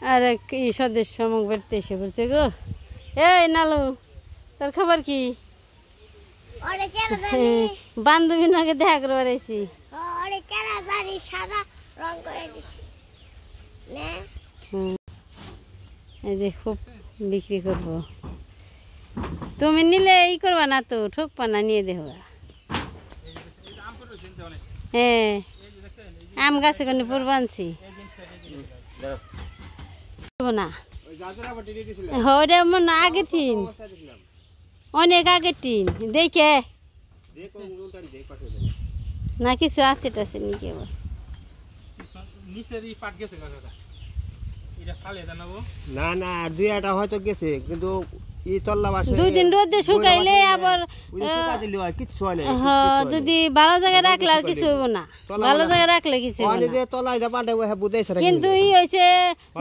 আর কি সদস্য মুখ বেরতে এসে বলছে গো, এই নালু তোর খবর কি? বান্ধবী নাকি দেখা করে বেড়াইছি। এই যে খুব বিক্রি করবো, তুমি নিলে ই করবা না তো, ঠকবা না, নিয়ে দেখো। হ্যাঁ আম গাছে কোনো পূর্ব আনছি না, ওটা মনে আগের টিন, অনেক আগের টিন দেখে না কিছু আছে টাছে নি কেবল। না না দুই একটা হয়তো গেছে, কিন্তু দুই দিন রোদে শুকাইলে আবার যদি ভালো জায়গায় রাখলে আর কিছু হইব না, ভালো জায়গায় রাখলে কিছু কিন্তু ই হয়েছে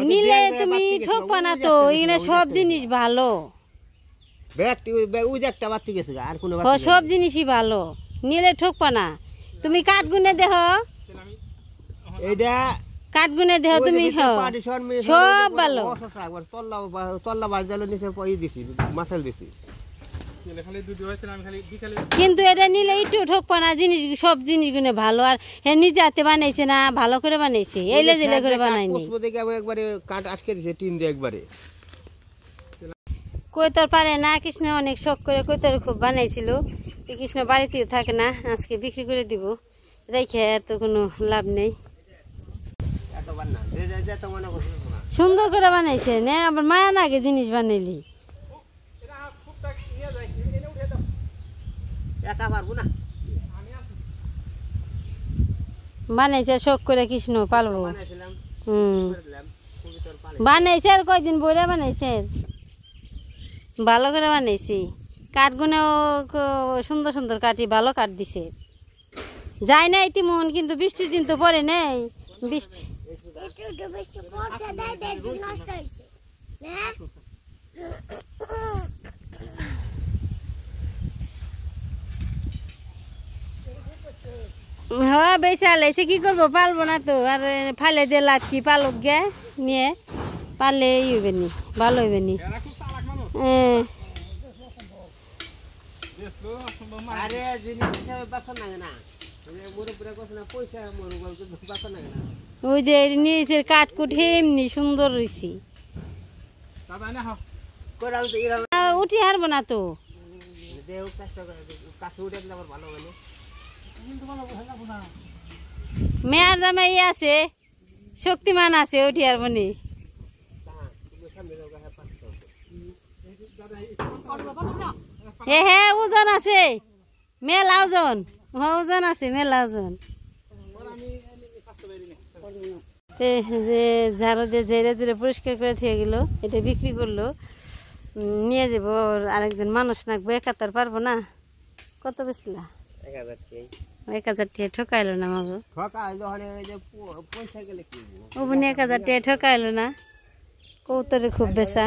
নিলে তুমি ঠকবা না তো, এখানে সব জিনিস ভালো, সব জিনিসই ভালো, নিলে ঠকবা না। তুমি কাঠ গুনে দেহ, এইটা কাঠ গুনে দেহ তুমি, সব ভালো। কিন্তু এটা নিলে একটু ঠকবা না, জিনিস সব জিনিস গুনে ভালো। আর হে নিজে হাতে বানাইছে না, ভালো করে বানাইছে, এলে জেলে করে বানাইনি। কৈতর পারে না, কৃষ্ণ অনেক শখ করে কৈতর খুব বানাইছিল। কৃষ্ণ বাড়িতেও থাকে না, আজকে বিক্রি করে দিব, রেখে তো কোনো লাভ নেই। সুন্দর করে বানাইছে না, আবার মায়া নাগে জিনিস বানাইলি। বানাইছে শখ করে কৃষ্ণ পালবো। বানাইছে আর কয়দিন বইরা বানাইছে, ভালো করে বানাইছি। কাঠগুনেও সুন্দর সুন্দর কাঠি, ভালো কাঠ দিছে। যায় না ইতিমন, কিন্তু বৃষ্টির দিন তো পরে নেই, বৃষ্টি হ্যাঁ বেচা লাইছে, কি করবো, পালবো না তো। আর ফালে দিয়ে লাভ কি, পালক গে নিয়ে পারলে ই হইবে নি, ভালো হইবে নি। ওই যে নিয়েছে কাঠকুট এমনি সুন্দর রয়েছে, উঠি হারবো না তো। মেয়ার জামাই আছে, শক্তিমান আছে, উঠি হারবো নি। হ্যাঁ ওজন আছে, মেলা ওজন, ওজন আছে, মেলা ওজন। যে ঝাড়ু দিয়ে ঝেড়ে ধরে পরিষ্কার করে থেকে গেল, এটা বিক্রি করলো, নিয়ে যাব। আরেকজন মানুষ নাকবো, একা তো পারবো না। কত বেচলা? 1000 টাকা ঠকাইলো না মাগো, ওবনি 1000 টাকা ঠকাইলো না। কৌতরে খুব বেচা,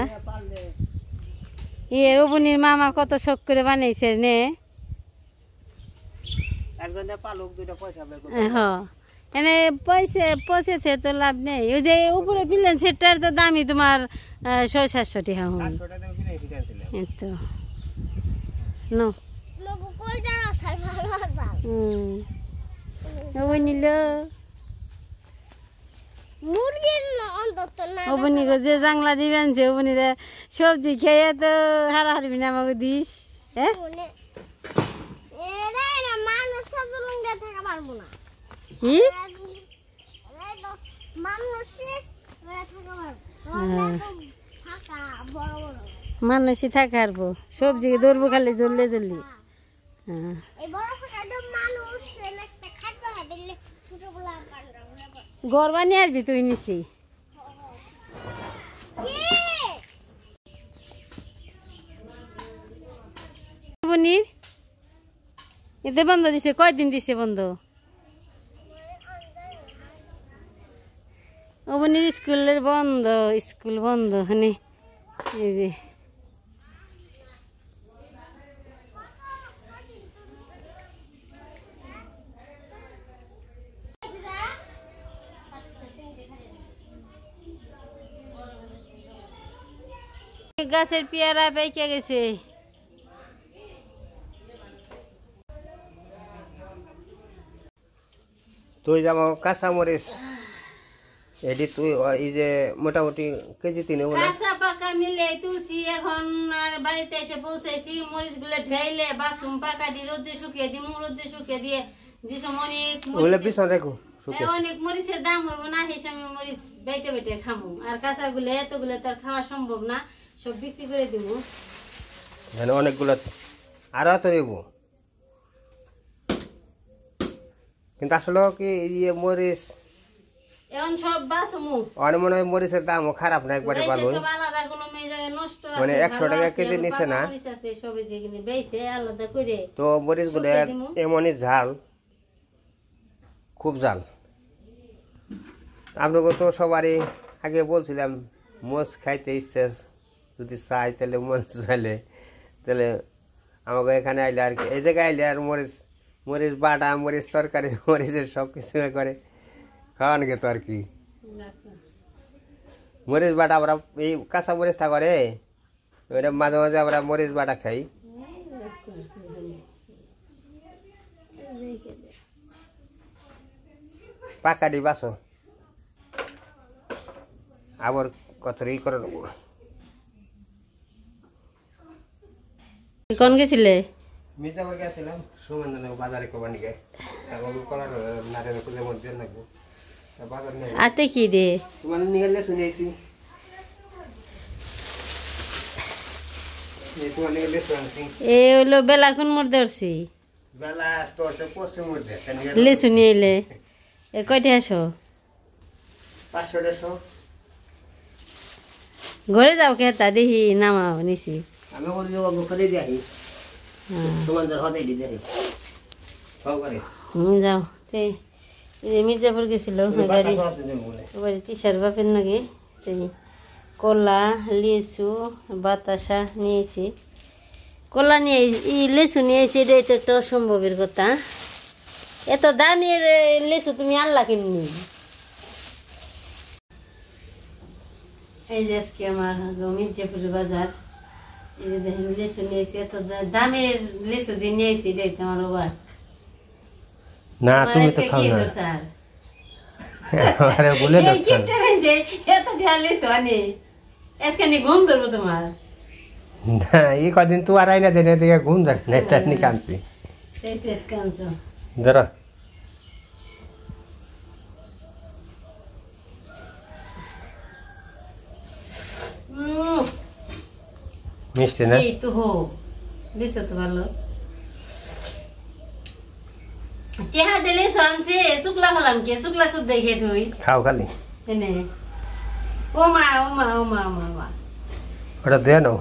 ইয়ে ওবনির মামা কত শখ করে বানাইছে নে। হ্যাঁ এনে পয়সা পচেছে তো লাভ নেই। ওই যে উপরে পিলেন সেটার তো দামই তোমার 600-700 টাকা। তো নিল ওবনি যে জাংলা দিবেন, যে ওবনিরে সবজি খেয়ে তো হারাহারবি না আমাকে দিস। হ্যাঁ কি মানুষই থাকে হারবো, সবজি ধরবো খালি জ্বললে জ্বললি। গড় বানিয়ে আসবি তুই নিছি। পনির এদের বন্ধ দিছে, কয়দিন দিছে বন্ধ? ওবনির স্কুলের বন্ধ, স্কুল বন্ধ। মানে এই যে গাছের পেয়ারা পেকে গেছে। তুই যাবো কাঁচা মরিচ এটি তুই এই যে মোটামুটি কেজি 3 বলে কাঁচা পাকা মিলে তুলছি, এখন আর বাড়িতে এসে পৌঁছেছি। মরিচ গুলো ঢেলে বাসুম পাকাটি রোদে শুকিয়ে দিই, রোদে শুকিয়ে দিয়ে যে সময় ওগুলো পিছন রেখো শুকিয়ে অনেক মরিচের দাম হইব না, সেই সময় মরিচ বেটে বেটে খামু। আর কাঁচা গুলো এতগুলো তার খাওয়া সম্ভব না, সব বিক্রি করে দিব। অনেকগুলো আরো তো রেবো, কিন্তু আসলে কি ইয়ে মরিচ এখন সব বাসমু। অনেক মনে হয় মরিচের দামও খারাপ না, একবারে ভালো। সব আলাদা কোনো নষ্ট আছে, মানে 100 টাকা কেজি নিচে না। মরিচ আছে সবে যেখানে বেচে আলাদা করে। তো মরিচ গুলো এমনই ঝাল, খুব ঝাল। আপনাকে তো সবারই আগে বলছিলাম মরিচ খাইতে ইচ্ছে যদি চাই তাহলে মরিচ চাইলে তাহলে আমাকে এখানে আইলে আর কি, এই জায়গায় আইলে আর মরিচ মরিচ বাটা মরিচ তরকারি মরিচের সব কিছু করে খাওয়ান গেত আর কি। মরিচ বাটা আমরা এই কাঁচা মরিচ থাকা রে, ওইটা মাঝে মাঝে আমরা মরিচ বাটা খাই। পাকাটি বাসো আবার কত ই করে নেবো। কোন গেছিলে? মির্জাপুর গেছিলাম সুমন্দন বাজারে কোবানিকে, এখন কলার নারের পুজোর মধ্যে লাগবো বাজার নেই। আতে কি রে তোমার নিয়ে গেলে শুনেছি তোমার নিয়ে গেলে শুনছি এ হইলো বেলা কোন মোড় ধরছি বেলা তোরছে পশ্চিম মধ্যে লিচু নিয়ে এলে। এ কয়টা আসো? 500-150। ঘরে যাও কে তা দেখি নামাও নিছি। আমি বলি ওখানে যাই তোমাদের হতে দিই সব করে যাও তে মির্জাপুর গেছিল গাড়ি বাড়ি তিসার বাপের নাকি কলা লিচু বাতাসা নিয়েছি। কলা নিয়ে লিচু নিয়েছি, এটা তো একটা অসম্ভবের কথা। এত দামের লিচু তুমি আনলা কিনি? এই যে আজকে আমার মির্জাপুরের বাজার, এই যে দেখেন লিচু নিয়েছি, এত দামের লিচু যে নিয়েছি এটাই তো আমার অবাক। না তুমি তো খাও না আরে বলে দাও এত ঢালে সোনে আজকে নি ঘুম ধরবো তোমার না এই কদিন তো আর আইনা দেনে দিকে ঘুম ধরে না, এটা নি কাঁদছি এই তেজ কাঁদছো ধরো মিষ্টি না? এই তো হো দিছো তো ভালো। কেহা দিলে শুনছে চুকলা হলাম কে চুকলা শুদ্ধ দেখে তুই খাও খালি এনে ও মা ও মা ও মা ও মা ওটা দিয়ে নাও।